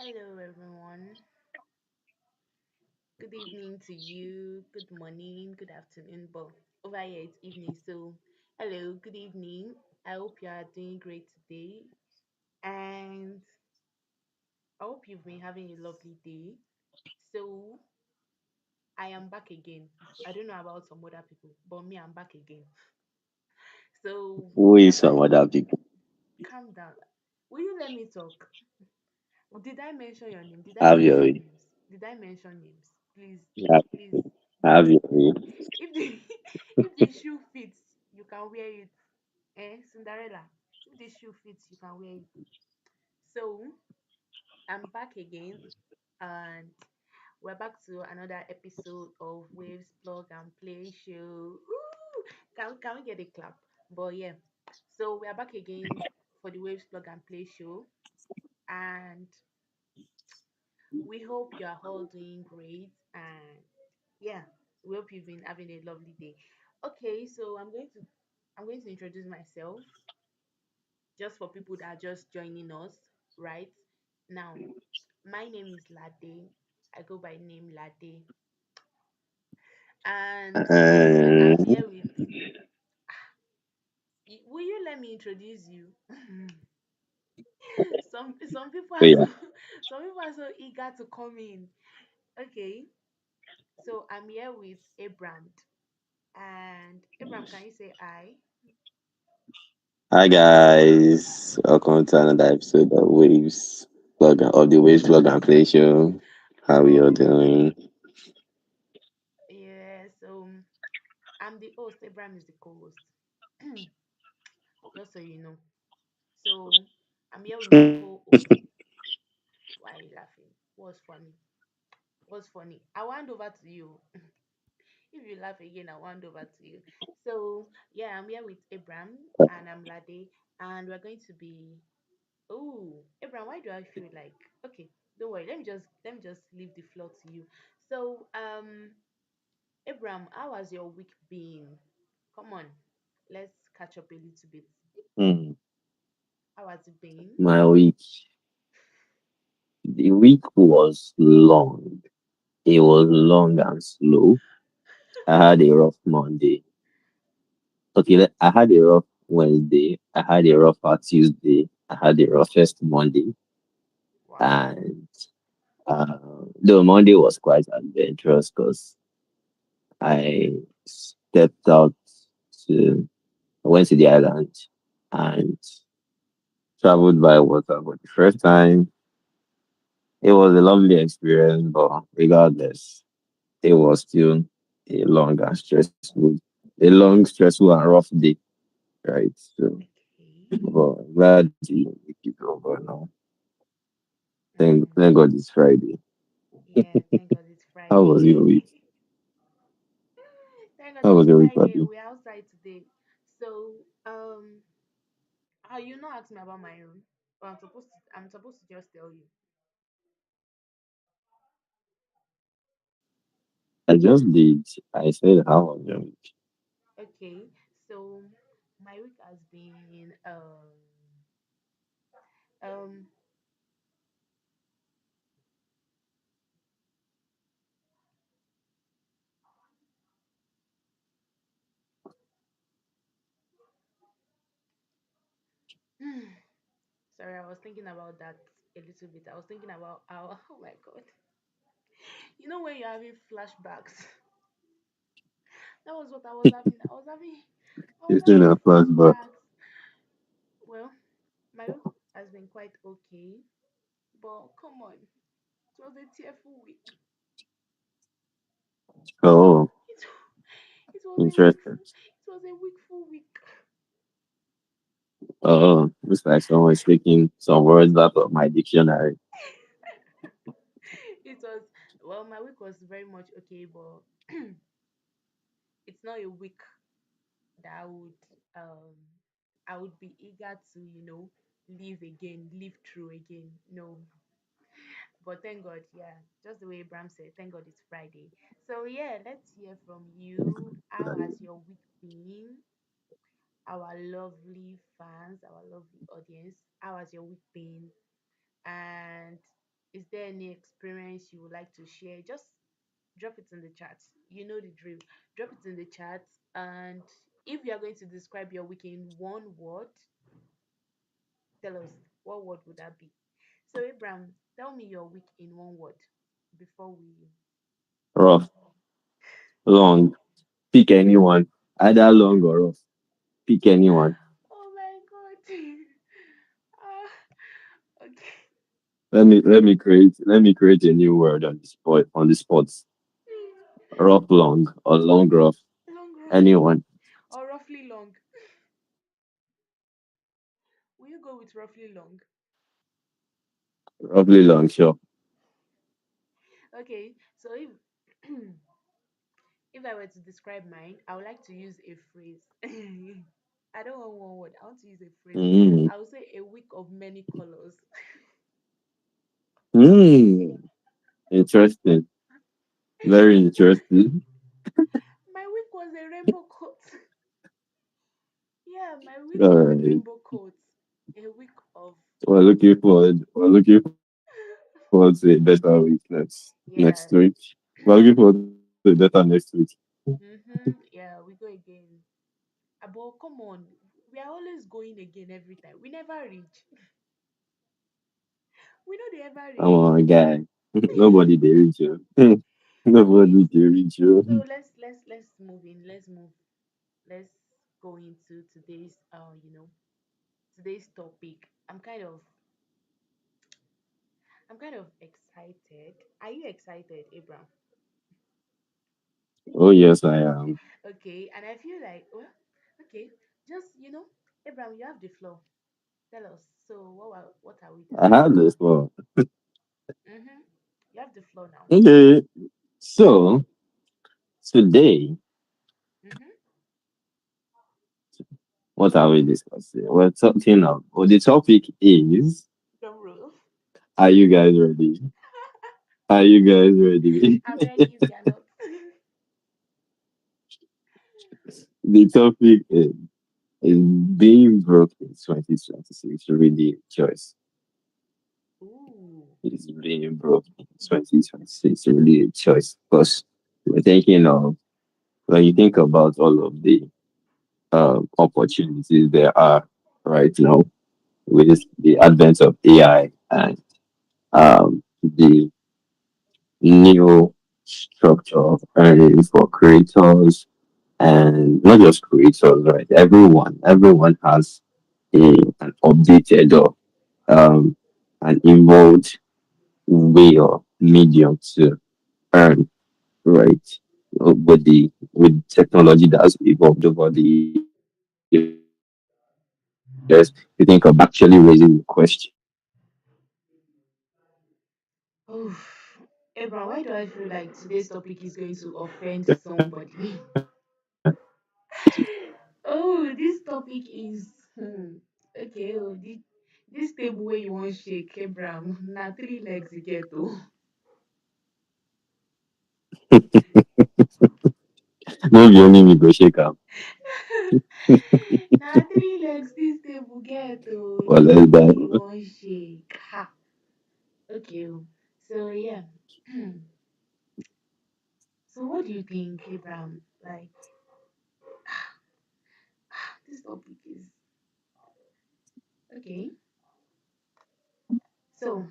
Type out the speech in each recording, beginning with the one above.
Hello, everyone. Good evening to you. Good morning. Good afternoon. But over here it's evening. So, hello. Good evening. I hope you are doing great today, and I hope you've been having a lovely day. So, I am back again. I don't know about some other people, but me, I'm back again. So, Who we are is back. some other people? Calm down. Will you let me talk? Did I mention your name? Did I Have your mention way. names? Did I mention names? Please, Have, please. have your way. If the if the shoe fits, you can wear it. Cinderella. If the shoe fits, you can wear it. So I'm back again, and we're back to another episode of Waves Plug and Play Show. Ooh, can we get a clap? But yeah, so we are back again for the Waves Plug and Play Show, and we hope you are all doing great. And yeah, we hope you've been having a lovely day. Okay, so I'm going to introduce myself just for people that are just joining us, right? Now, my name is Lade. I go by name Lade. And Uh, I'm here with will you let me introduce you? some people so are yeah. so some people are so eager to come in. Okay. So I'm here with Abraham. And Abraham, can you say I? Hi guys. Welcome to another episode of the Waves Vlog and Play Show. How are you all Oh doing? yeah, so I'm the host, Abraham is the co-host. Just so you know. So I'm here with my co-host. Why are you laughing? What's funny? What's funny? I'll hand over to you. If you laugh again, I'll hand over to you. So yeah, I'm here with Abraham and I'm Lade, and we're going to be oh Abraham, why do I feel like okay, don't worry, let me just leave the floor to you. So Abraham, how has your week been? Come on, let's catch up a little bit. Hmm. How has it been? My week. The week was long. It was long and slow. I had a rough Monday. Okay, I had a rough Wednesday. I had a rough Tuesday. I had a roughest Monday. Wow. And though Monday was quite adventurous because I stepped out to, I went to the island and traveled by water for the first time. It was a lovely experience, but regardless, it was still a long and stressful and rough day, right? So, Okay. but I'm glad to make it over now. Thank Mm. God it's Friday. Yeah, thank God it's How was your Friday. week? Thank God How it's was your week, Friday. Papi? We're outside today. So, you not ask me about my room, but I'm supposed to just tell you. I just did. I said, how was your week? Okay. So my week has been um sorry, I was thinking about that a little bit. I was thinking about how oh my god. You know when you're having flashbacks. That was what I was having. I was It's been having a flashback. flashbacks. Well, my week has been quite okay, but come on, it was a tearful week. Oh, It, it was a week. interesting. It was a week full week. Oh, looks like someone is taking some words out of my dictionary. It was well, my week was very much okay, but it's not a week that um I would be eager to live again, live through again. No, but thank God, yeah, just the way Abraham said, thank God it's Friday. So yeah, let's hear from you. How has your week been? Our lovely fans, our lovely audience. How has your week been? And Is there any experience you would like to share? Just drop it in the chat. You know the drill. Drop it in the chat. And if you are going to describe your week in one word, tell us what word would that be. So, Abraham, tell me your week in one word before we. Rough, long. Pick anyone. Either long or rough. Pick anyone. Oh my god. Okay. Let me create a new word on the spot. Rough long or long rough. Long, roughly, Anyone. or roughly long. Will you go with roughly long? Roughly long, sure. Okay, so if if I were to describe mine, I would like to use a phrase. I don't want one word. I want to use a phrase. Mm. I would say a week of many colors. Mm. Interesting. Very interesting. My week was a rainbow coat. Yeah, my week All was a right. rainbow coat. A week of We're looking forward to a better week next week. yeah. We're looking forward to a better next week. Yeah, we go again. But come on, we are always going again every time. We never reach. We know they ever Come reach. on, guy. Nobody they reach you. Okay, Nobody they reach so you. let's move in. Let's go into today's today's topic. I'm kind of excited. Are you excited, Abraham? Oh yes, I am. Okay, and I feel like okay, just Abraham, you have the floor. Tell us. So what are we I have discussing? this one. Mm-hmm. You have the floor now. Okay. So today, Mm-hmm. what are we discussing? We're talking about the topic is, Drum roll. are you guys ready? Are you guys ready? I'm ready if you're not. The topic is being broke in 2026 really a choice? Ooh. Is being broke in 2026 really a choice? Because we're thinking of, when you think about all of the opportunities there are right now with the advent of AI and the new structure of earning for creators, and not just creators, right? Everyone has an updated or um, an involved way or medium to earn, right? With technology that's evolved over the years, you think of actually raising the question, what does being broke in 2026 really a choice? Oh, Abraham, why do I feel like today's topic is going to offend somebody? Oh, this topic is okay. Oh, this table where you want shake, Abraham. Now three legs you get oh. No be only me go shake am. Now three legs this table get oh. Well, This let's one where dive. you want shake. Ha. Okay. Oh. So yeah. So what do you think, Abraham? Like this topic is okay. So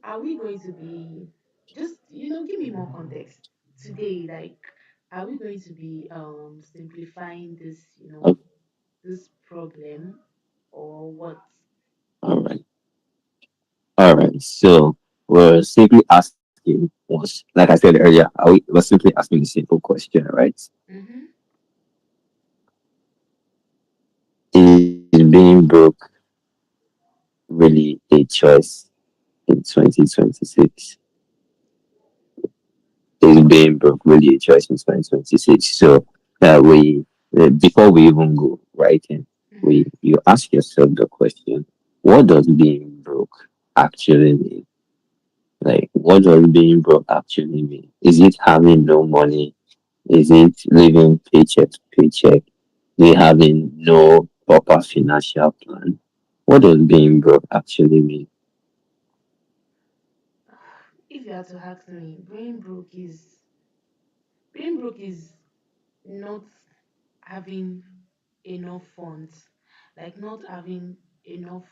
are we going to be just give me more context today? Like, are we going to be simplifying this this problem or what? All right. All right. So we're simply asking once, like I said earlier, we're simply asking a simple question, right? Mm-hmm. Is being broke really a choice in 2026? Is being broke really a choice in 2026? So we before we even go right in, Mm-hmm. you ask yourself the question, what does being broke actually mean? Like, what does being broke actually mean? Is it having no money? Is it living paycheck to paycheck? Is it having no proper financial plan? What does being broke actually mean? If you had to ask me, being broke is not having enough funds, like not having enough.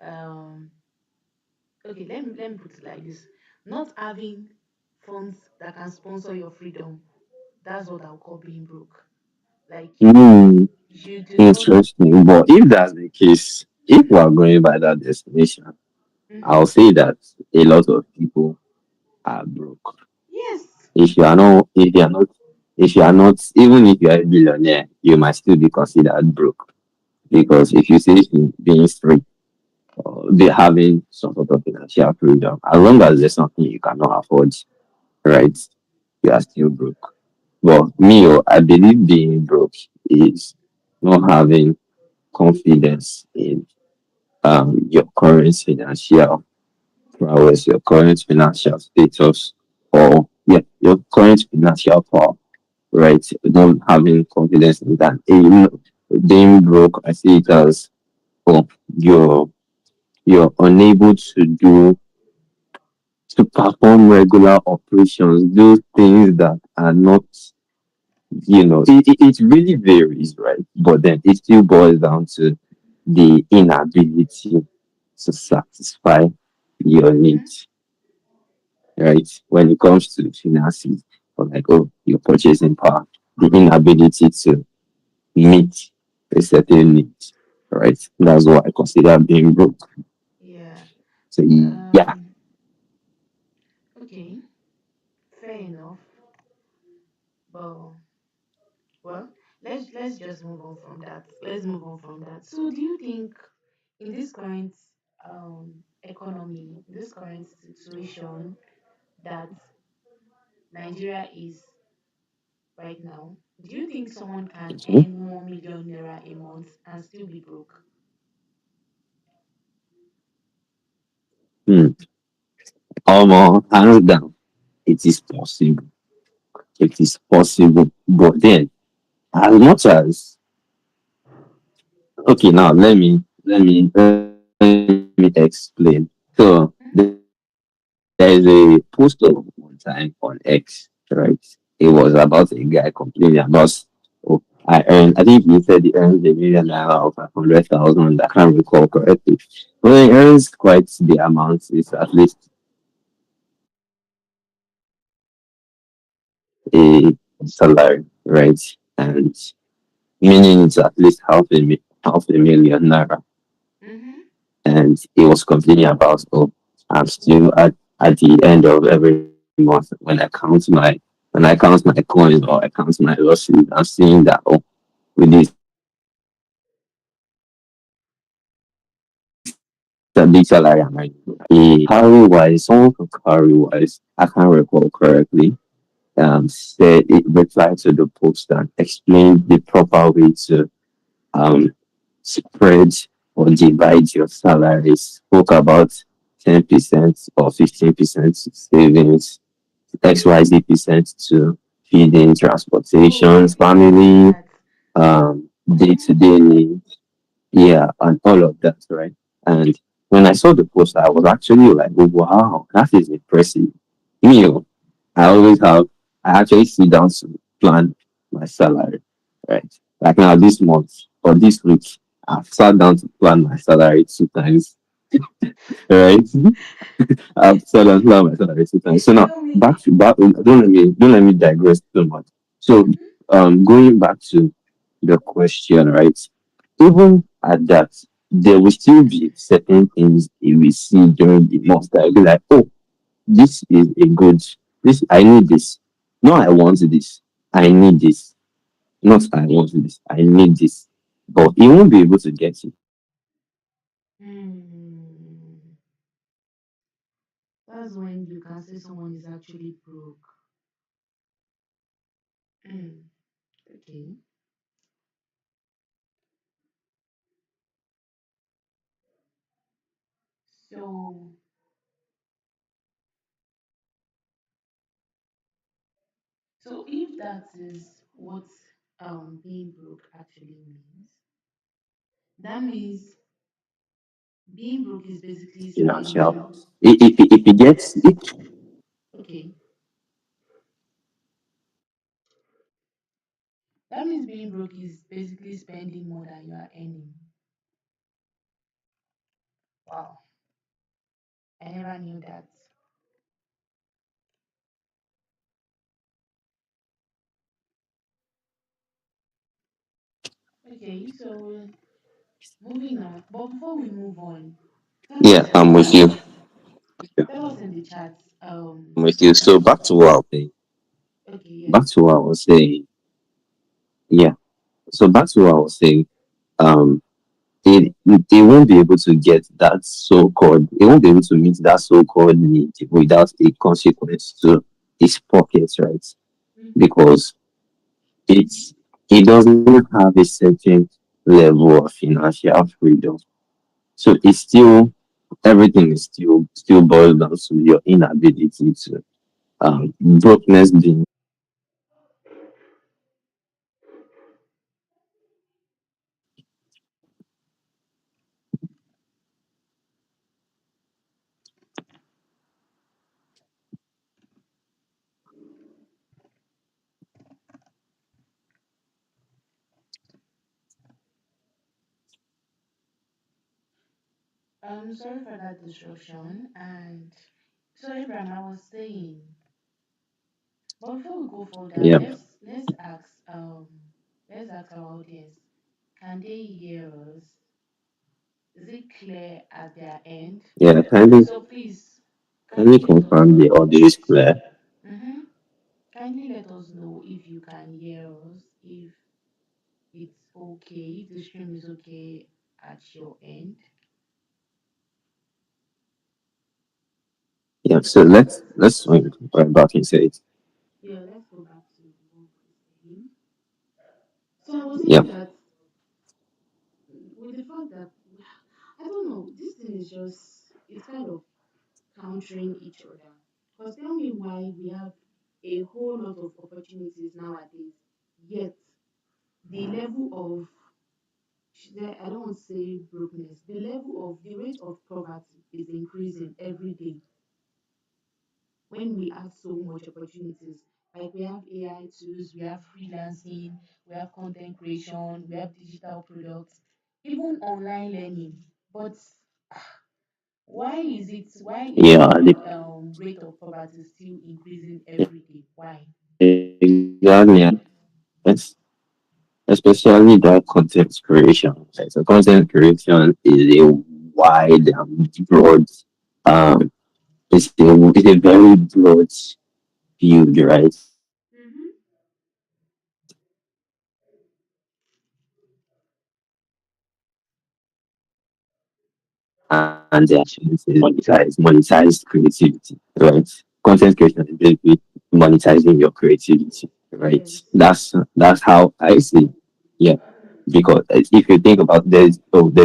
Um, okay, let me put it like this: not having funds that can sponsor your freedom. That's what I'll call being broke. Like Hmm, you do not. interesting. But if that's the case, if we are going by that destination, Mm-hmm. I'll say that a lot of people are broke. Yes. If you are not, if you are not, if you are not, even if you are a billionaire, you might still be considered broke. Because if you say being free, be having some sort of financial freedom, as long as there's something you cannot afford, right, you are still broke. But me, I believe being broke is not having confidence in your current financial prowess, your current financial status, or yeah, your current financial power, right? Not having confidence in that. Being broke, I see it as oh, you're you're unable to perform regular operations, do things that are not, it really varies, right? But then it still boils down to the inability to satisfy your Mm-hmm. needs, right? When it comes to finances, or like, oh, your purchasing power, the inability to meet a certain need, right? That's what I consider being broke. Yeah. So, yeah. Um. Okay. Fair enough. But well, let's just move on from that. Let's move on from that. So, do you think in this current economy, in this current situation that Nigeria is right now, do you think someone can Mhm. earn 1 million naira a month and still be broke? Hmm. Hands down, it is possible. It is possible. But then, as much as okay, now let me explain. So there is a post of one time on X, right? It was about a guy complaining about oh, I earn. I think he said he earns a million naira or 500,000. I can't recall correctly, but he earns quite the amount. It's at least a salary, right? And meaning it's at least half a million naira. Mm-hmm. And he was complaining about, oh, I'm still at the end of every month when I count my coins or I count my losses, I'm seeing that oh, with this big salary I'm earning, carry wise, someone from carry wise, I can't recall correctly, said it replied to the post and explained the proper way to um spread or divide your salary. Spoke about 10% or 15% savings, XYZ% to feeding, Oh, transportation, he said family, that. day to day needs, yeah, and all of that, right? And when I saw the post, I was actually like, oh, wow, that is impressive. Me, oh, I always have, I actually sit down to plan my salary, right? Like now this month or this week, I've sat down to plan my salary 2 times, right? I've sat down to plan my salary 2 times. So now Tell me. back. Don't let me digress too much. So Mm-hmm. going back to the question, right? Even at that, there will still be certain things you will see during the month that will be like, oh, this is a good, this, I need this. No, I want this. I need this. Not I want this. I need this. But you won't be able to get it. Hmm. That's when you can say someone is actually broke. Mm. Okay. So, so if that is what being broke actually means, that means Being broke is basically financial. spending. If it gets it, Okay, that means being broke is basically spending more than you are earning. Wow, I never knew that. Okay, so moving on. But before we move on, tell yeah, us in the I'm with chat. you. Tell us in the chat. I'm with you. So back to what I was saying. Okay, Back yes. to what I was saying. Yeah. So back to what I was saying. Um, they won't be able to get that so-called. They won't be able to meet that so-called need without a consequence to his pockets, right? Mm-hmm. Because it's he doesn't have a certain level of financial freedom. So it's still everything is still boiled down to your inability to brokenness being Sorry for that disruption. And so, Abraham, I was saying, but before we go further, yeah let's ask our audience, can they hear us? Is it clear at their end? yeah So please kindly kindly let us confirm the know. audio is clear. Mm-hmm. Kindly let us know if you can hear us, if it's okay, if the stream is okay at your end. Yeah, so let's swing right back and say it. Yeah, let's go back to what we're saying. So I was Yeah, saying that with the fact that I don't know, this thing is just it's kind of countering each other. Because tell me why we have a whole lot of opportunities nowadays, yet the level of I don't want to say brokenness, the level of the rate of poverty is increasing every day when we have so much opportunities. Like we have AI tools, we have freelancing, we have content creation, we have digital products, even online learning. But why is yeah, the rate of poverty still increasing every day? Why? exactly. It's especially that content creation. Right? So content creation is a wide and broad um it's a very broad field, right? Mm-hmm. And the actions is monetize creativity, right? Content creation is basically monetizing your creativity, right? Yes. That's how I see. Yeah, because if you think about there's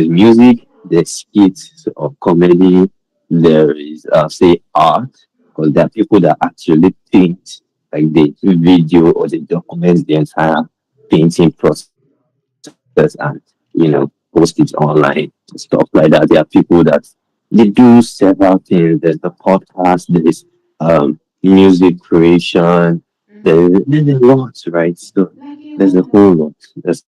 music, there's skits of comedy, there is say art, because there are people that actually paint, like they video or they document the entire painting process and post it online, stuff like that. There are people that they do several things. There's the podcast, there's music creation, Mm-hmm. there's a lot, right? So Like a there's a whole whole lot. lot. There's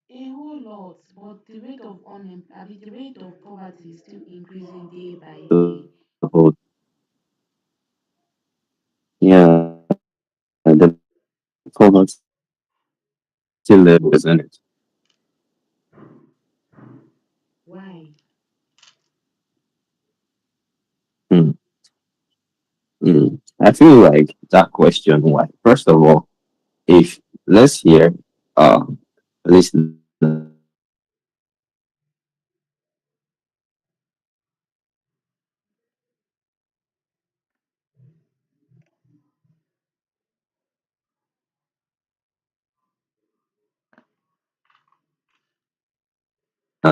A whole lot. But the rate of I mean, the rate of poverty is still increasing day by day. the whole, yeah, the poverty level, isn't it? Why? Mm, I feel like that question, why? First of all, if let's hear uh listeners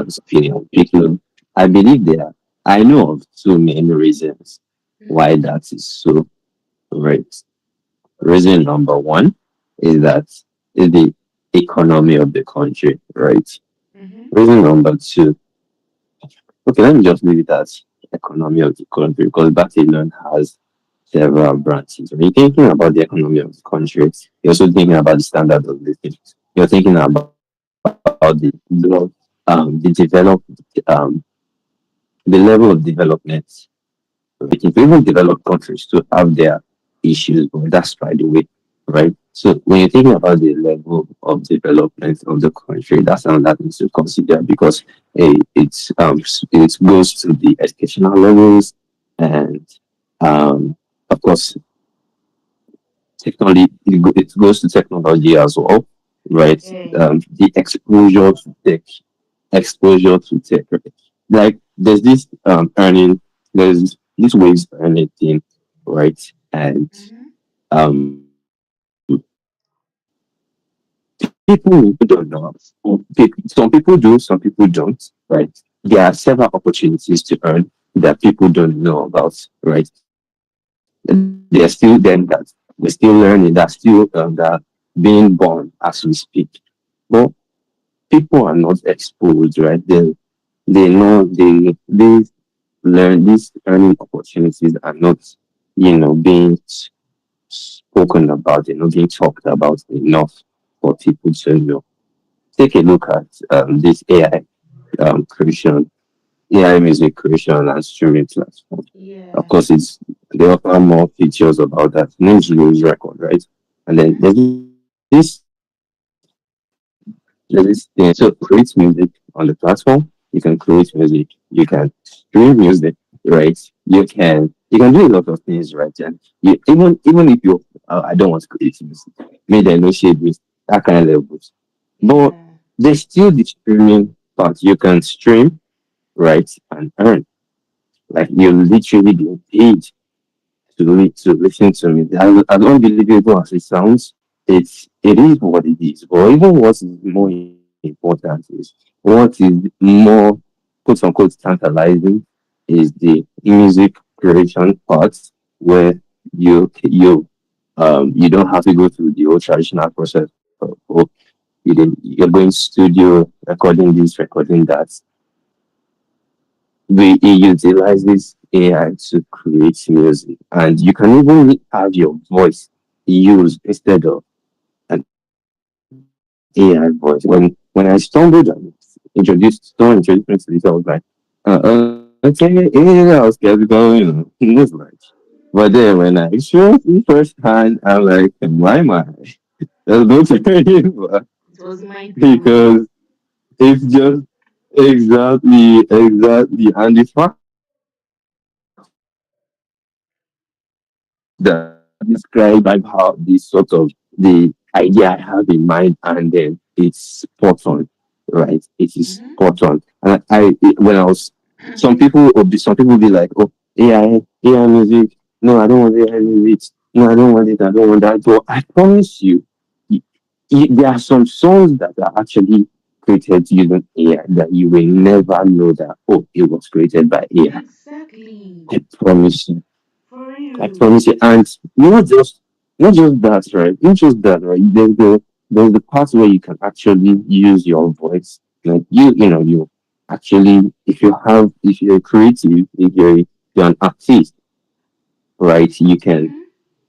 opinion because I believe there. I know of two main reasons Mm-hmm. why that is so. Right. Reason number one is that is the economy of the country. Right. Mm-hmm. Reason number two. Okay, let me just leave it as economy of the country because Barcelona has several branches. When you're thinking about the economy of the country, you're also thinking about the standard of living. You're thinking about um, the level of development. Like if even developed countries to have their issues, but that's by the way, right? So when you're thinking about the level of development of the country, that's another thing to consider because it goes to the educational levels and of course technology it goes to technology as well, right? Yeah. The exposure to tech. Right? Like earning there's this waves earning thing, right? And Mm-hmm. um people who don't know, some people do, some people don't, right? There are several opportunities to earn that people don't know about, right? They're still them that we're still learning, that being born as we speak. But people are not exposed, right? They know they learn these earning opportunities are not, being spoken about, being talked about enough for people to know. Take a look at this AI creation, AI music creation and streaming platform. Of Yeah. course, they offer more features about that. Name's Lose Record, right? And then Mm-hmm. there's this thing to create music on the platform. You can create music. You can stream music, right? You can do a lot of things, right? And even if you I don't want to create music, maybe I no shade with that kind of levels, but Yeah. there's still the streaming part. You can stream, right, and earn. Like you literally being paid to listen to me. As unbelievable as it sounds, it is what it is. But even what is more important is what is more quote unquote tantalizing is the music creation part where you don't have to go through the old traditional process of you're going studio recording this, recording that. It utilizes AI to create music, and you can even have your voice used instead of an AI voice. When I stumbled and someone introduced me to this, I was like, okay, yeah, I was skeptical, it was like, but then when I experienced it firsthand, I'm like, my, there's no turning back It was mind blowing. because it's just exactly, and the fact that describe how this sort of the idea I have in mind, and then it's spot on, right? It is Mm-hmm. spot on. And when I was, some people will be like, oh, AI music. No, I don't want AI music. No, I don't want it. I don't want that. But I promise you, y- there are some songs that are actually created using AI that you will never know that, oh, it was created by AI. Exactly. I promise you. For I real. promise you. And not just that, right? Not just that, right? There's the part where you can actually use your voice. Like you actually if you're creative, if you're an artist, right? You can Mm-hmm.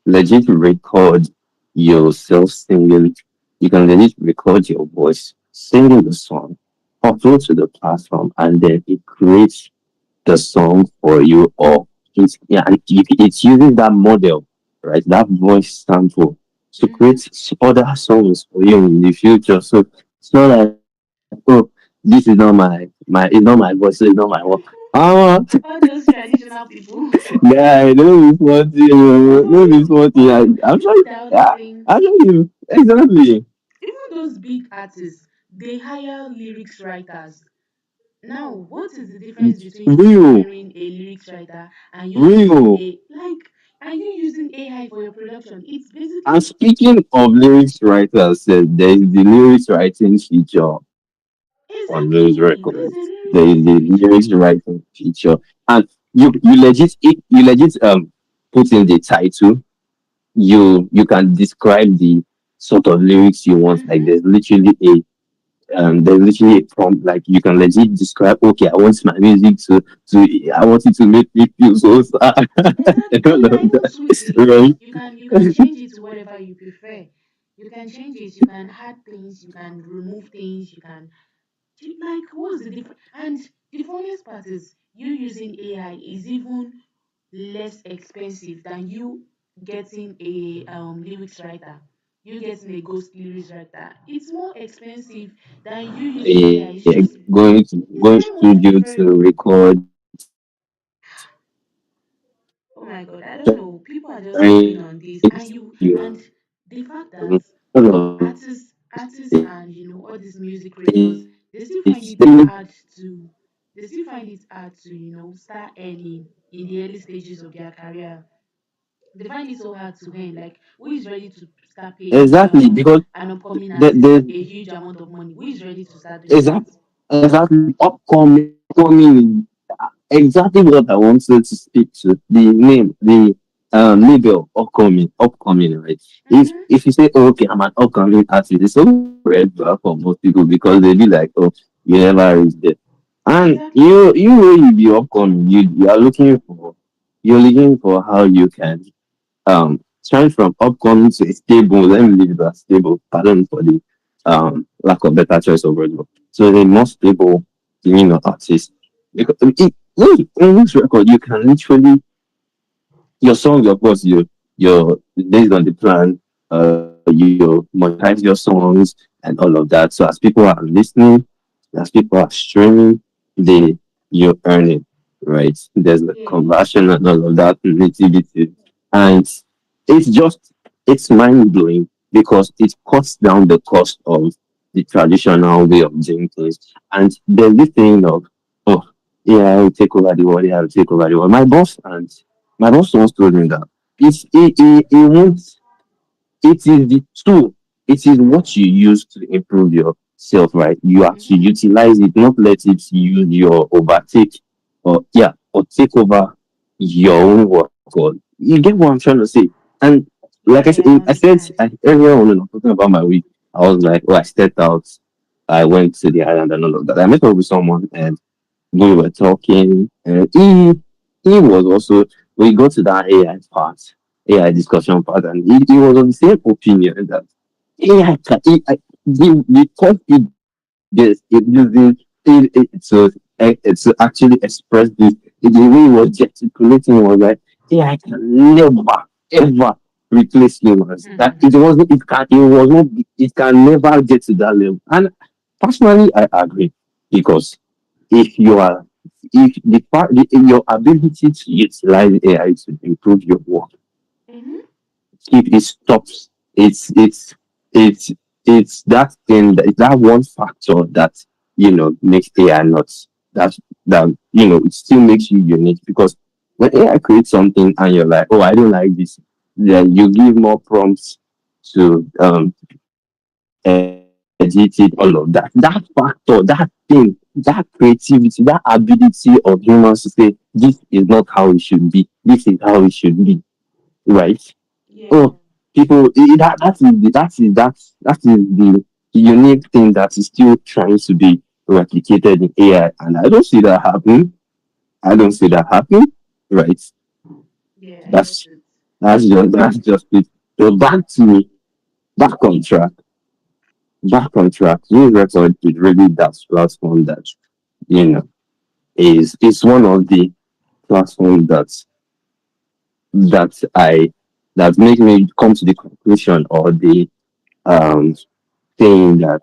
legit record yourself singing. You can legit record your voice singing the song, upload to the platform, and then it creates the song for you, or it's using that model, right? That voice sample to Mm-hmm. create other songs for you in the future. So it's not like, oh, this is not it's not my voice, so it's not my work. All those traditional people. Guy, no be small thing, No, oh, for no be real. small thing. But I'm sure, without yeah, saying, I know you exactly. even those big artists, they hire lyrics writers. Now, what is the difference between you Real, hiring a lyrics writer and you using real. a like and you using AI for your production? It's And basically speaking of lyrics writers, there is the lyrics writing feature on Will's exactly there's Records. a lyrics There is writing the feature. lyrics writing feature, and you legit put in the title. You can describe the sort of lyrics you want. Like Mm-hmm. there's literally there's literally a prompt like you can legit describe. Okay, I want my music to I want it to make me feel so sad. And Exactly. all I of even that, tweak it. right? You can change it to whatever you prefer. You can change it. You can add things. You can remove things. You can like what's the difference? And the funniest part is you using AI is even less expensive than you getting a lyrics writer. You getting a ghost lyrics writer. It's more expensive than you using AI. It's just it's Going way more studio to preferable. record, Oh my god, I don't know. trying People are just to sleeping on this, and you studio, and the fact that all of artists and all these music creators, it's they still find really it hard to start earning in the early stages of their career. They find it so hard to earn. Like, who is ready to start paying exactly because an upcoming artist the a huge amount of money? Who is ready to start doing that? exactly upcoming exactly what I wanted to speak to. The name, the label upcoming, right? Mm-hmm. If you say, oh, okay, I'm an upcoming artist, it's so red flag for most people because they be like, oh, you never reached there. And Exactly. you know you be upcoming, you're looking for how you can change from upcoming to a stable. Let me leave it as stable. Pardon for the lack of better choice of word. So a more stable, artist. Because in this record, you can literally your songs, of course, you're based on the plan. You monetize your songs and all of that. So as people are listening, as people are streaming, they you're earning, right? There's the Yeah. conversion and all of that nativity, and it's just it's mind blowing because it cuts down the cost of the traditional way of doing things. And there's this thing of, oh, yeah, I will take over the world. Yeah, I will take over the world. My boss once told me that it won't, it is the tool, it is what you use to improve yourself, right? You have to Mm-hmm. utilize it, not let it use your overtake or take over your own work. Or you get what I'm trying to say? And like Yeah, I understand. earlier on when I was talking about my week, I was like, oh, I stepped out, I went to the island and all of that. I met up with someone and we were talking, and he was also we got to that AI discussion part, and he was of the same opinion that AI can the thought it to actually express this. The way he was gesticulating was like AI can never ever replace humans. That it wasn't it was not it can never get to that level. And personally I agree because if you are if the part your ability to utilize AI to improve your work, Mm-hmm. if it stops, it's it's that thing that one factor that makes AI not that it still makes you unique because when AI creates something and you're like, oh, I don't like this, then you give more prompts to edit it, all of that. That factor, that thing, that creativity, that ability of humans to say this is not how it should be, this is how it should be, right? Oh, Yeah. people, that is the unique thing that is still trying to be replicated in AI, and I don't see that happening. I don't see that happening, right? Yeah, I get That's it. that's just it. So back on track, back on track. New record is really that platform that you know is one of the platforms that I that make me come to the conclusion or the um saying that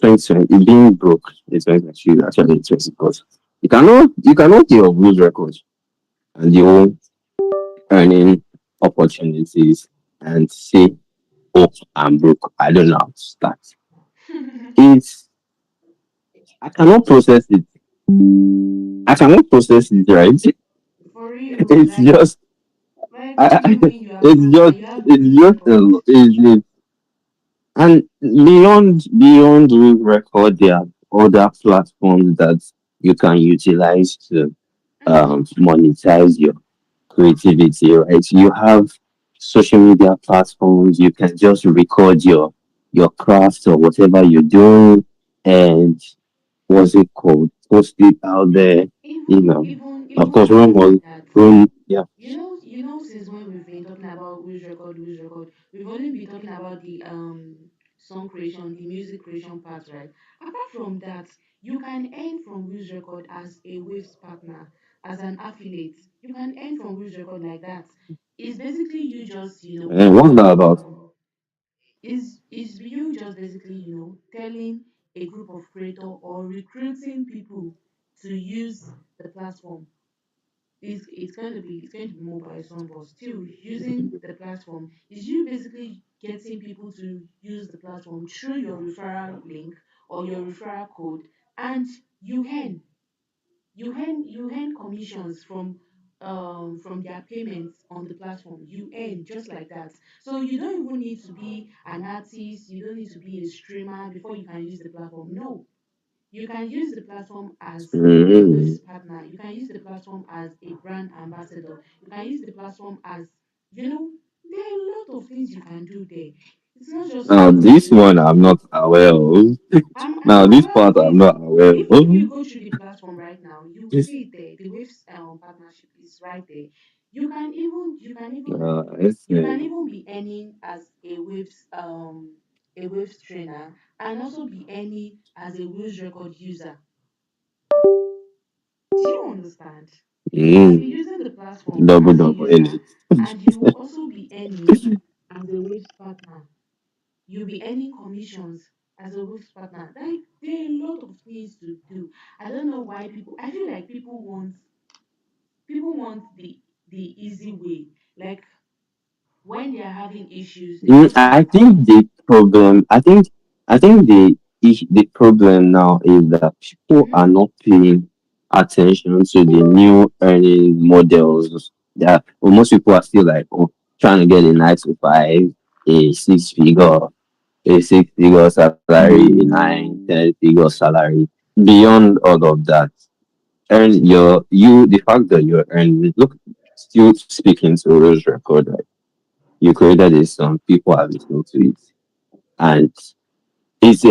2020 being broke is actually interesting because you cannot hear of lose records and your own earning opportunities and say, oh, I'm broke. I don't know how to start. It's I cannot process it. I cannot process it, right? For real. It's Like, just what do you mean you are broke and you have it's music just records? and beyond Will Record, there are other platforms that you can utilize to Mm-hmm. monetize your creativity, right? You have social media platforms. You can just record your craft or whatever you're doing. and what's it called? Post it out there, you Even know. even Of even course, apart rumors, from that, yeah. since when we've been talking about Wheels Record, we've only been talking about the song creation, the music creation part, right? Apart from that, you can earn from Wheels Record as a Waves partner, as an affiliate. You can earn from Wheels Record like that. It's basically you just, And what's that about? is you just basically, telling a group of creator or recruiting people to use the platform. It's going to be mobile soon, but still using the platform is you basically getting people to use the platform through your referral link or your referral code, and you earn you earn commissions from their payments on the platform. You earn just like that. So you don't even need to be an artist, you don't need to be a streamer before you can use the platform. No, you can use the platform as a Mm. waves partner. You can use the platform as a brand ambassador. You can use the platform as, there are a lot of things you can do there. It's not just Now, about this Wheels one I'm Record. not aware of. I'm Now, this about part I'm this. not aware If of. you go through the platform right now, you will see it there. The Waves partnership is right there. You can even you can even I you can see. even be earning as a Waves trainer, and also be earning as a Waves record user. Do you understand? You can be Mm. using the platform Double as a double in user, it. and you will also be earning as a Waves partner. You'll be earning commissions as a Waves partner. Like, there are a lot of things to do. I don't know why people. I feel like people want the easy way. Like, when they are having issues, they Mm, just I want. think the problem, I think the problem now is that people Mhm. are not paying attention to the new earning models. That most people are still like, oh, trying to get a 9 to 5, a six figure salary, a 10 figure salary. Beyond all of that, the fact that you're earning. Look, still speaking to Rose Record, right? You created a song, people are listening to it, and it's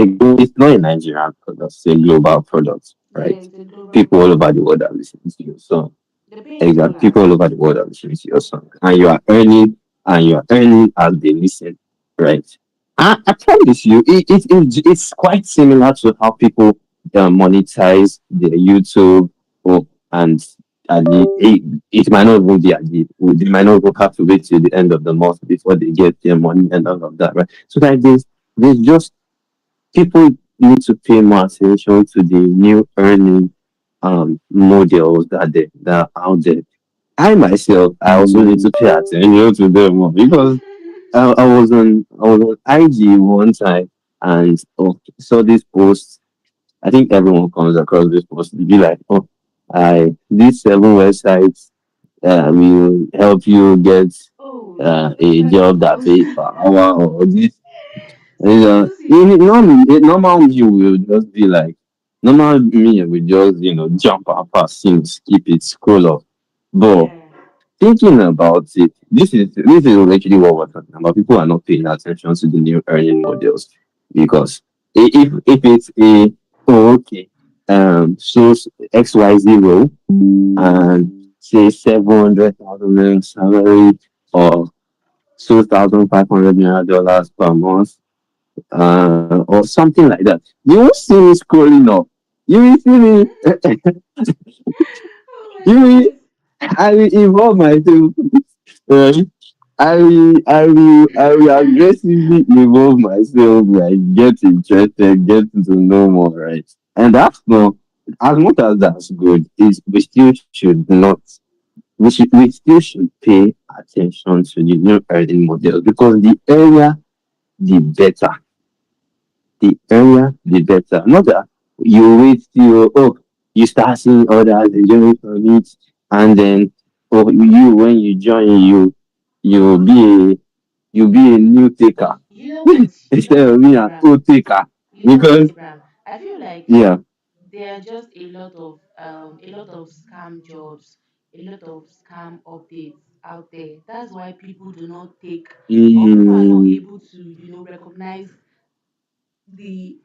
not a Nigerian product, it's a global product, Yeah, right? it's a global People all product. over the world are listening to your song. They pay in Exactly, dollars. people all over the world are listening to your song, and you are earning as they listen, right? I promise you, it's quite similar to how people monetize their YouTube, or and it might not even be they might not even have to wait till the end of the month before they get their money and all of that, right? So that there's just people need to pay more attention to the new earning models that are out there. I myself, I also need to pay attention to them more because I was on IG one time and saw this post. I think everyone comes across this post to be like, oh, I these 7 websites will help you get Oh, those a type of job that posts. pays per hour or this. Those you. Normal me will just be like, normal me will just jump and pass, skip it, scroll up. But Yeah. thinking about it, this is actually what we're talking about. People are not paying attention to the new earning models because if it's a oh, okay, so XYZ role and say 700,000 salary or $2,500 per month, or something like that. You won't see me scrolling up. You will see me. Oh my You will. goodness. I will involve myself. Right? I will aggressively involve myself, like get interested, get to know more, right? And that's not as much as that's good. Is we still should not we still should pay attention to the new earning model because the better the earlier the better. Not that you wait till you start seeing others enjoying from it, and then you when you join you'll be a you'll be a new taker You know what? You know instead of what, being an Abraham? old taker. You know what, Because Abraham? I feel like yeah, there are just a lot of scam jobs, a lot of scam updates out there. That's why people do not take, or people are not mm, able to, recognize the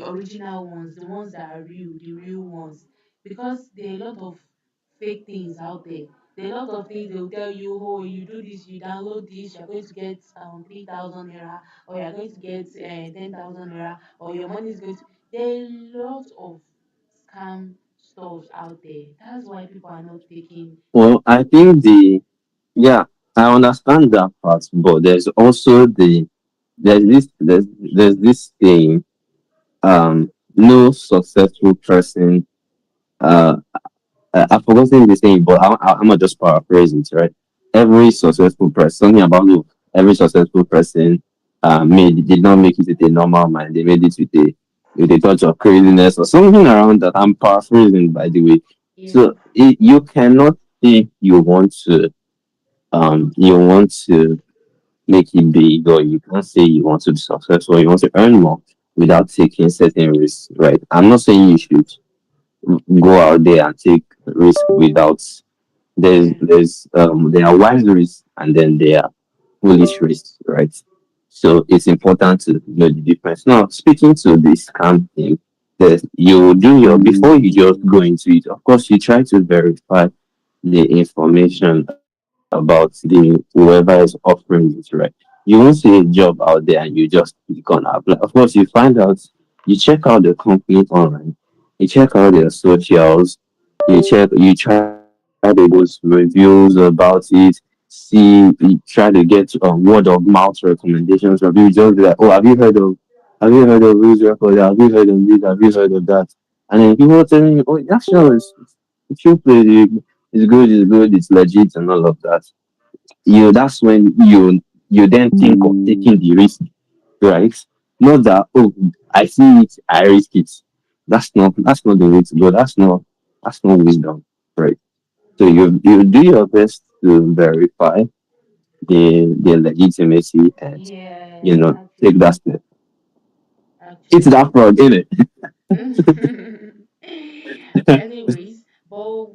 original ones, the ones that are real, the real ones, because there are a lot of fake things out there. There are a lot of things they will tell you, oh, you do this, you download this, you're going to get 3,000 naira, or you're going to get 10,000 naira, or your money is going to. There are a lot of scam stuffs out there. That's why people are not taking. Well, I think yeah, I understand that part, but there's also there's this thing, no successful person, uh, I've forgotten the saying, but I'm gonna just paraphrase it, right? Every successful person, something about look, every successful person, did not make it with a normal mind. They made it with a touch of craziness or something around that. I'm paraphrasing, by the way. Yeah, So you cannot say you want to make it big, or you can't say you want to be successful, you want to earn more without taking certain risks, right? I'm not saying you should go out there and take risk without. yeah, There are wise risks and then there are foolish risks, right? So it's important to know the difference. Now, speaking to this scam thing, that you do your before you just go into it. Of course, you try to verify the information about the whoever is offering it, right? You won't see a job out there and you just click on apply. Of course, you find out, you check out the company online, you check out their socials, you try to go reviews about it, you try to get word of mouth recommendations from people. Just be like, oh, have you heard of Will's Record? Have you heard of this? Have you heard of that? And then people are telling you, oh, that show it's true place. It's good, it's legit, and all of that. That's when you then think of taking the risk, right? Not that, oh, I see it, I risk it. That's not the way to go. That's not wisdom, right? So you do your best to verify the legitimacy and yeah, take that actually, step. It's actually. that fraud, isn't it? Anyways, but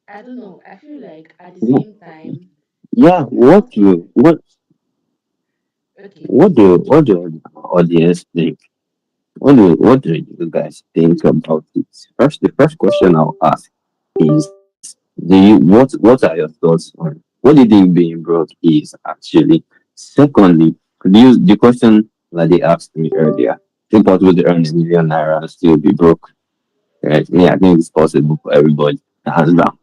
I don't know. I feel like at the Wh- same time, Yeah, not okay. what do audience think? What do you guys think about it? The first question I'll ask is, what are your thoughts on what do you think being broke is actually? Secondly, the question that they asked me earlier, is it possible to earn a 1 million naira and still be broke? Right? Yeah, I think it's possible for everybody. Hands down.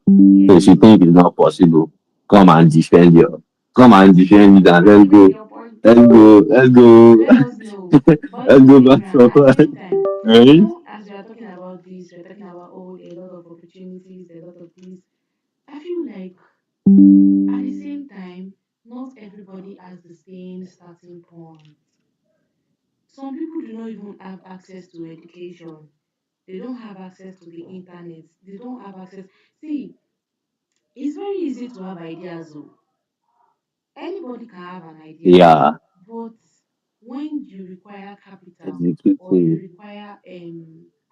So if Yeah. you think it's not possible, come and defend your come and defend it and let's Defend go. your point. Let's go. Let's go. Let us know. But Let's go back Imran, to at the work. same time, Right? as we are talking about this, we're talking about, oh, there are a lot of opportunities, there are a lot of this. I feel like at the same time, not everybody has the same starting point. Some people do not even have access to education. They don't have access to the internet. They don't have access. See, it's very easy to have ideas, though. Anybody can have an idea, Yeah. but when you require capital or you Executing. require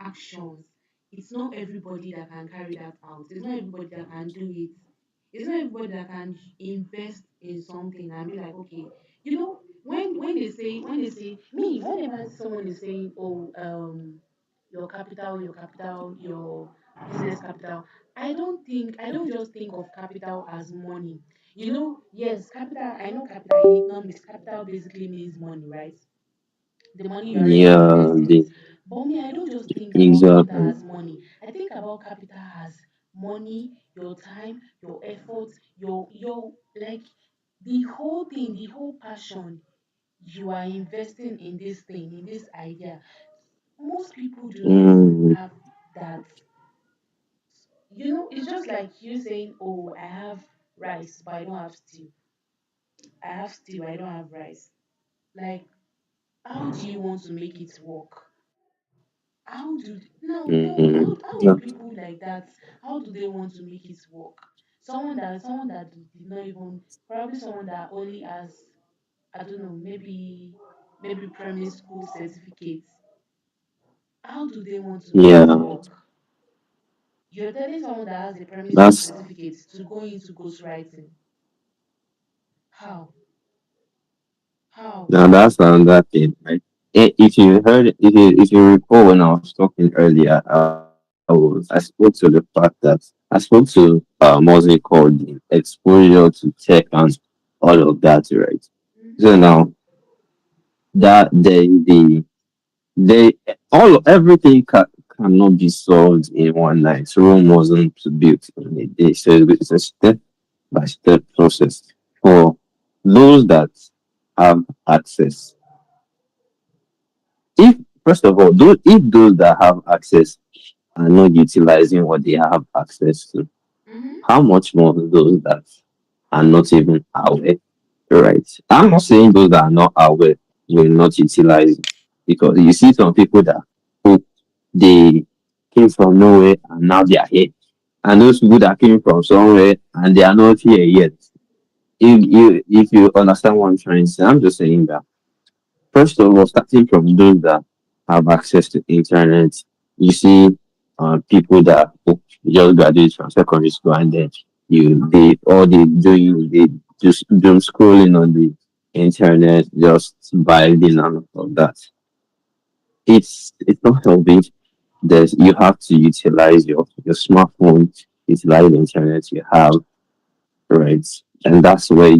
actions, it's not everybody that can carry that out. It's not everybody that can do it. It's not everybody that can invest in something and be like, okay, when they say me, whenever someone is saying, oh, your business capital, I don't just think of capital as money. Yes, capital, I know capital in economics, capital basically means money, right? The money you're ready to Yeah. invest in it. But me, I don't just think about capital Exactly. as money. I think about capital as money, your time, your efforts, your like the whole thing, the whole passion you are investing in this thing, in this idea. Most people do not even Mm, have that. It's just like you saying, oh, I have rice, but I don't have stew. I have stew, I don't have rice. Like, how do you want to make it work? How do now tell me, mm, how do yeah. people like that, how do they want to make it work? Someone that did not even, probably someone that only has, I don't know, maybe primary school certificates. How do they want to make it Yeah. work? You're telling someone that has a primary school That's certificate to go into ghostwriting. How? How? now that's another thing, right? if you recall when I was talking earlier, I spoke to the fact that I spoke to what's it called, the exposure to tech and all of that, right? Mm-hmm. So now that they all everything cannot be solved in one night. Rome wasn't built in a day, so it's a step by step process for those that have access. If first of all, if those that have access are not utilizing what they have access to, Mm-hmm. how much more those that are not even aware? Right. I'm not saying those that are not aware will not utilize it, because you see some people that who they came from nowhere and now they are here, and those people that came from somewhere and they are not here yet. If you understand what I'm trying to say, I'm just saying that first of all, starting from those that have access to internet, you see people that just graduate from secondary school, and then they all they doing they just doom scrolling on the internet, just vibing and all of that. It's not helping. There's you have to utilize your smartphone, utilize the internet you have, right? And that's where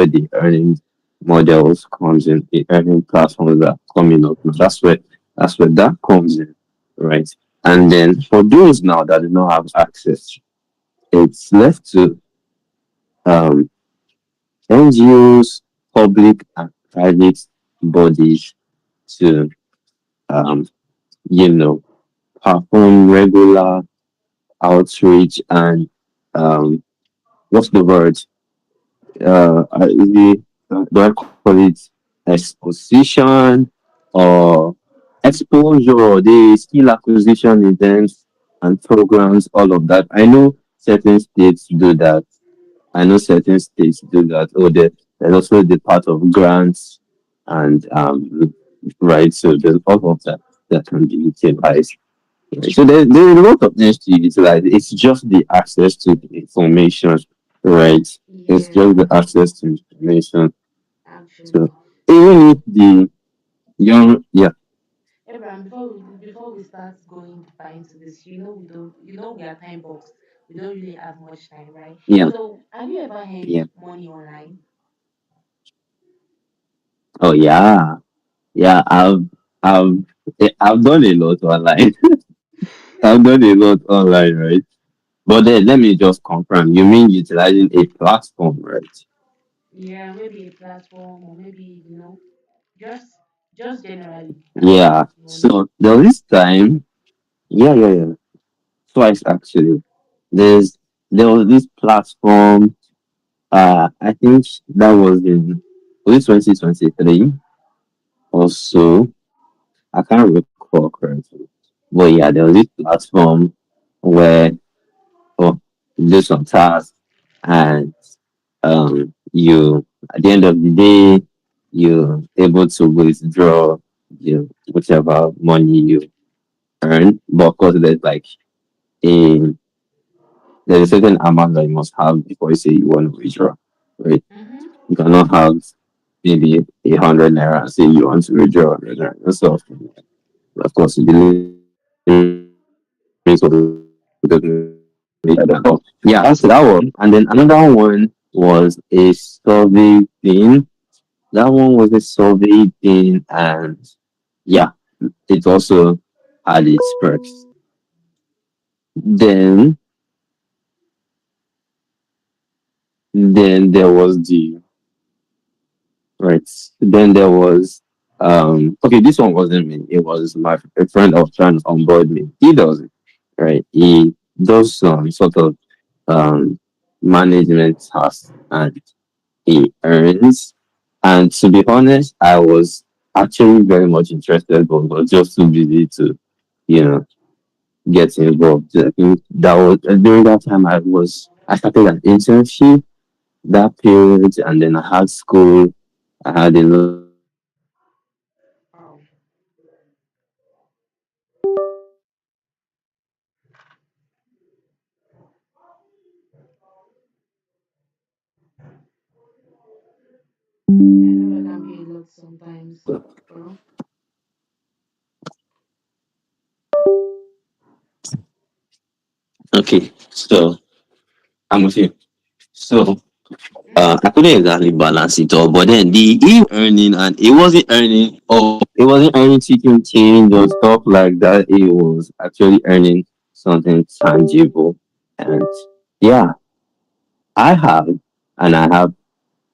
the earning models comes in, the earning platforms that are coming up. That's where that comes in, right? And then for those now that do not have access, it's left to um, NGOs, public and private bodies to um, you know perform regular outreach and what's the word? Do I call it exposition or exposure, or the skill acquisition events and programs, all of that. I know certain states do that. I know certain states do that. Oh, there's also the part of grants and right. So there's all of that that can be utilized. So there's a lot of things to utilize. It's just the access to the information, right? It's Yeah, just the access to information. So actually. even if the young, yeah, Abraham, before we start going deeper into this, we are time boxed. We don't really have much time, right? yeah, So, have you ever had yeah. money online? Oh yeah, yeah. I've I've done a lot online. I've done a lot online, right? But then let me just confirm. You mean utilizing a platform, right? Yeah, maybe a platform, or maybe just just generally having Yeah. money. So there was this time. Yeah, yeah, yeah. Twice actually. There's there was this platform. I think that was it 2023 or so. I can't recall correctly. But yeah, there was this platform where oh, you do some tasks, and you at the end of the day you're able to withdraw whatever money you earn. But of course a there's a certain amount that you must have before you say you want to withdraw. Right? Mm-hmm. You cannot have maybe 100 naira and say you want to withdraw 100 naira yourself. Of course, the limit was yeah, so that was one. And then another one was a survey thing. That one was a survey thing, and yeah, it also had its perks. Then then there was the right. Then there was okay, this one wasn't me. It was my a friend of trying to onboard me. He does it. Right. He does some sort of um management tasks, and he earns. And to be honest, I was actually very much interested, but was just too busy to, you know, get involved. I think that was during that time I started an internship that period, and then I had school. I had a lot of responsibilities at that time. Wow. I know it can be a lot sometimes, bro. So I'm with you. So Mm-hmm. I couldn't exactly balance it all, but then the he was earning and it wasn't earning, or it wasn't earning chicken change or stuff like that. It was actually earning something tangible. And yeah, I have, and I have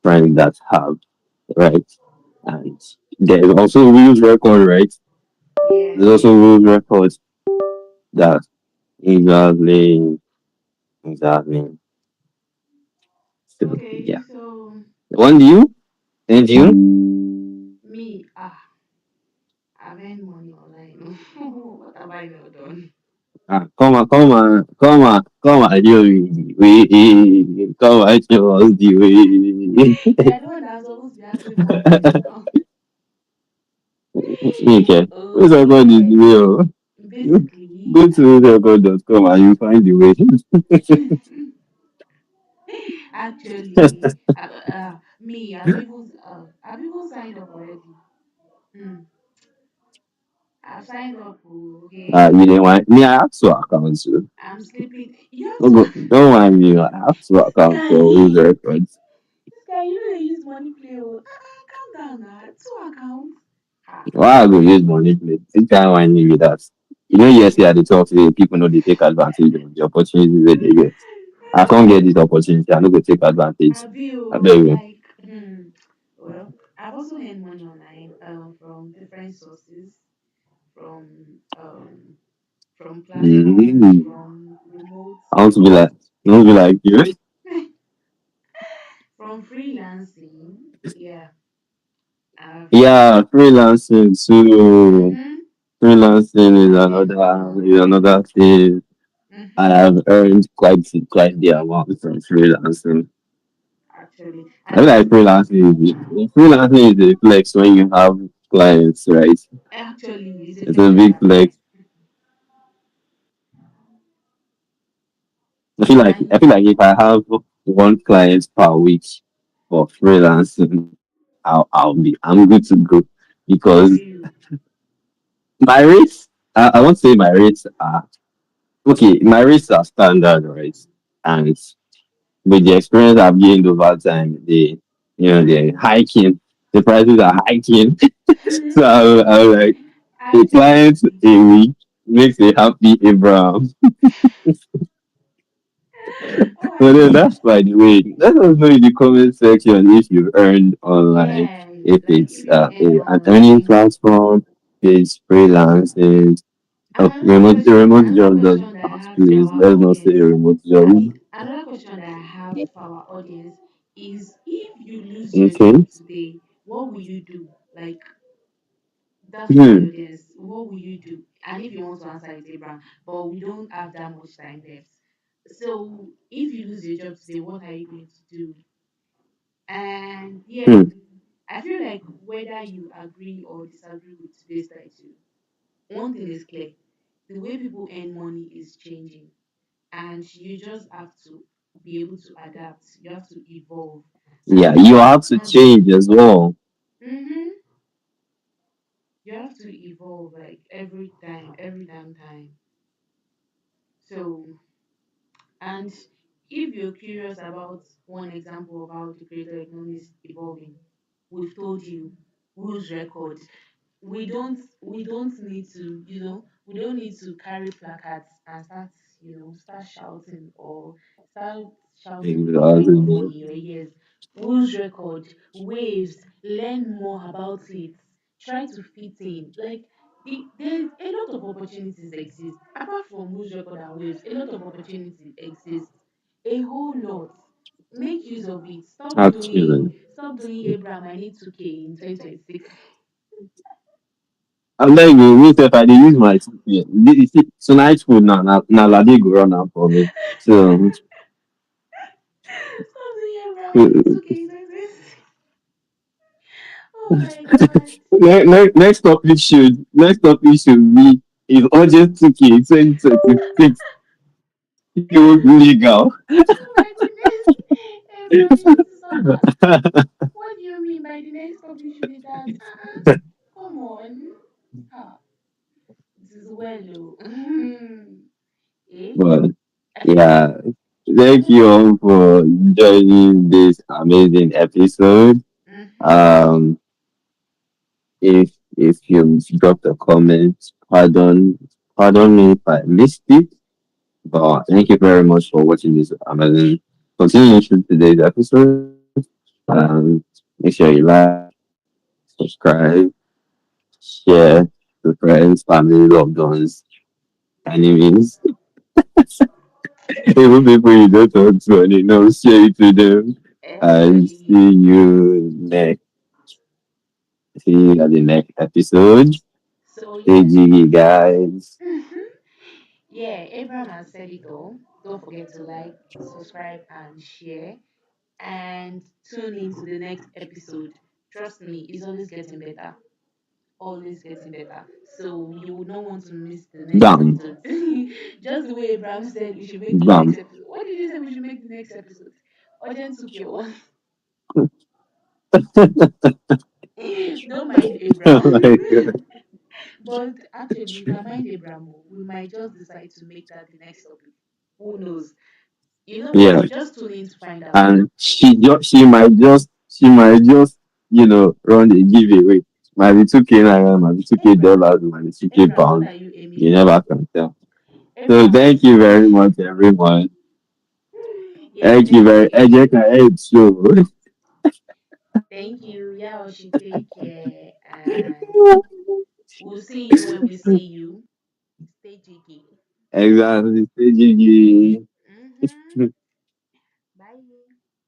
friends that have, right? And there's also rules record, right? Yes, There's also yes. rules records that exactly, exactly. So Okay, yeah. so One you and you. me, I've earned money online. What have I not done? Come on, you come on, show us the way. You are the one that's supposed to be asking for advice now. Okay, who's record is Okay, real. basically, Go to WillsRecord.com and you find the way. actually, me, I've even signed up already. Hmm. I've signed up. Oh, okay. You didn't want me. I have two accounts. So. I'm sleeping. You have to. Don't mind me. I have two accounts Guy, for Will this Records. guy, you know they use money play. Oh, calm down now. Two accounts. Ha. Why I go use money play? This guy want me with that. You know, yesterday at the talk today, people know they take advantage of the opportunities that they get. I can't get this opportunity. I no go take advantage. Have I you beg you. like? Well, I've also earned money online. From different sources, from um, from platforms, Mm. from remote, I want to be like, I want to be like you. from freelancing. Yeah, I've. Yeah, freelancing too. Mhm. Freelancing I've earned money is online. another thing. I Mhm. have earned quite the amount from freelancing. Actually, I feel and like freelancing is a flex when you have clients, right? actually, it's a It's a very big big flex. flex. I And feel like if I have one client per week for freelancing, I'm good to go for because real. my rates I won't say my rates are okay, my rates are standard, right? And with the experience I've gained over time, they're hiking. The prices are hiking. So I'm like a client Actually, a week makes a happy Abraham. oh So my then god. that's by the way. Let us know in the comment section if you earned online, Yeah, if like it's if you've earned an earning online. platform, if it's freelancing, And remote another job doesn't question that I count, have to please. our Let's not say audience, remote job. another question that I have for our audience is if you lose your Okay. job today, what will you do? Like that's for the Hmm. audience. What will you do? And if you want to answer it, Abraham, but we don't have that much time left. So if you lose your job today, what are you going to do? And yeah, Hmm. I feel like whether you agree or disagree with today's title, one thing is clear: the way people earn money is changing, and you just have to be able to adapt. You have to evolve, Yeah, and you that's have to that's the change as well. mm-hmm. You have to evolve like every time, every damn time. So, and if you're curious about one example of how the creator economy is evolving, we've told you whose record. We don't need to, we don't need to carry placards and start shouting or start shouting behind Exactly. money in your ears. Will's record, waves, learn more about it, try to fit in. Like there's a lot of opportunities exist. Apart from Will's record and waves, a lot of opportunities exist. A whole lot. Make use of it. Actually. Stop doing Abraham. I need 2K in 2026. I'm like, me if I dey use my TP. Tonight food now Lade go run am for me. So Stop doing Abraham. I need 2K in 2026. Oh my god. next topic should be is urgent 2K 2026 legal. Oh my goodness. Abraham, you need to stop that. What do you mean by the next topic should be that? Come on. Ah, this is well, oh. Eh? But Yeah. Thank you all for joining this amazing episode. Mm-hmm. Um, if you dropped a comment, pardon me if I missed it. But thank you very much for watching this amazing continuation to today's episode. Make sure you like, subscribe, share to friends, family, loved ones, enemies, even people you don't talk to and you know, share it to them. And Everybody. see you at the next episode. So Stay yeah. jiggy, guys. Yeah, Abraham has said it all. Don't forget to like, subscribe, and share. And tune in to the next episode. Trust me, it's always getting better. Always getting better. So you would not want to miss the next Bam, episode. Just the way Abraham said we should make the bam. next episode. What did you say we should make the next episode? Urgent took your one. Don't mind Oh Abraham. my god. But actually, you can mind Abraham. Oh. We might just decide to make that the next topic. Who knows? You know Yeah. what? Just tune in to find out. And she might just run a giveaway. Might be 2K naira, might be 2K Abraham, dollars, might be 2K Abraham, what pounds. are you aiming You for? never can tell. So Abraham, thank you very much, everyone. yeah, Thank you thank very you. so. Thank you. Yeah, we should take care and we'll see you when we see you. Stay jiggy. Exactly. Stay jiggy. Mm-hmm.